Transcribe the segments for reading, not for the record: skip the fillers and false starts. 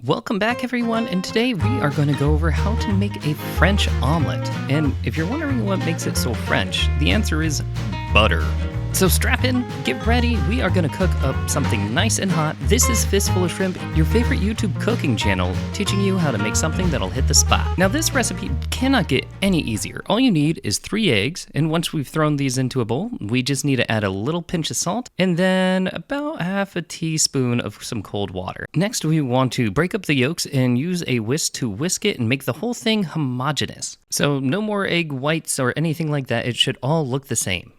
Welcome back everyone, and today we are going to go over how to make a French omelette. And if you're wondering what makes it so French, the answer is butter. So strap in, get ready, we are going to cook up something nice and hot. This is Fistful of Shrimp, your favorite YouTube cooking channel, teaching you how to make something that'll hit the spot. Now this recipe cannot get any easier. All you need is 3 eggs, and once we've thrown these into a bowl, we just need to add a little pinch of salt, and then about half a teaspoon of some cold water. Next we want to break up the yolks and use a whisk to whisk it and make the whole thing homogeneous. So no more egg whites or anything like that, it should all look the same.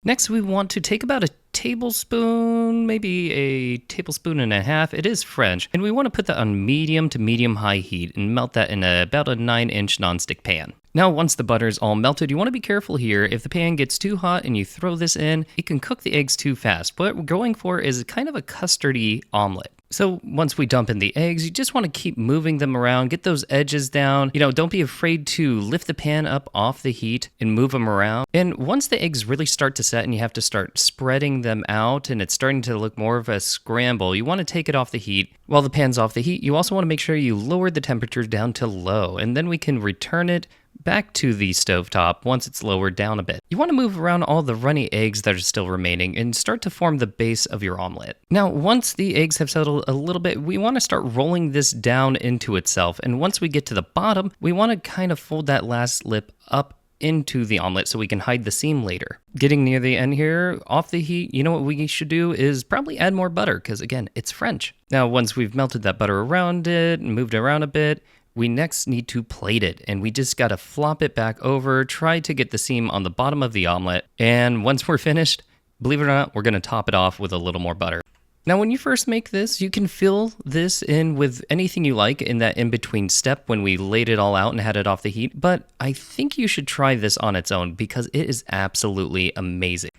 Next, we want to take about a tablespoon, maybe a tablespoon and a half. It is French. And we want to put that on medium to medium-high heat and melt that in about a 9-inch nonstick pan. Now, once the butter is all melted, you want to be careful here. If the pan gets too hot and you throw this in, it can cook the eggs too fast. What we're going for is kind of a custardy omelet. So once we dump in the eggs, you just want to keep moving them around, get those edges down. Don't be afraid to lift the pan up off the heat and move them around. And once the eggs really start to set and you have to start spreading them out and it's starting to look more of a scramble, you want to take it off the heat. While the pan's off the heat, you also want to make sure you lower the temperature down to low, and then we can return it back to the stovetop once it's lowered down a bit. You want to move around all the runny eggs that are still remaining and start to form the base of your omelet. Now, once the eggs have settled a little bit, we want to start rolling this down into itself. And once we get to the bottom, we want to kind of fold that last lip up into the omelet so we can hide the seam later. Getting near the end here, off the heat, what we should do is probably add more butter because, again, it's French. Now, once we've melted that butter around it and moved around a bit, we next need to plate it, and we just gotta flop it back over, try to get the seam on the bottom of the omelet, and once we're finished, believe it or not, we're gonna top it off with a little more butter. Now, when you first make this, you can fill this in with anything you like in that in-between step when we laid it all out and had it off the heat, but I think you should try this on its own because it is absolutely amazing.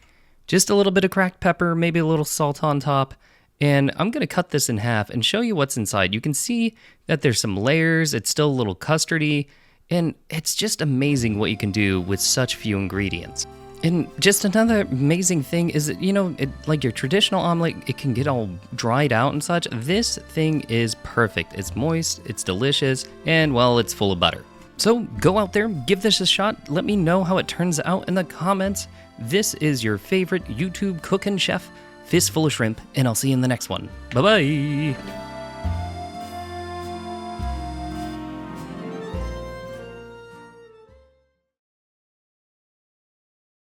Just a little bit of cracked pepper, maybe a little salt on top, and I'm going to cut this in half and show you what's inside. You can see that there's some layers, it's still a little custardy, and it's just amazing what you can do with such few ingredients. And just another amazing thing is that, like your traditional omelet, it can get all dried out and such. This thing is perfect. It's moist, it's delicious, and well, it's full of butter. So go out there, give this a shot. Let me know how it turns out in the comments. This is your favorite YouTube cooking chef, Fistful of Shrimp, and I'll see you in the next one. Bye-bye!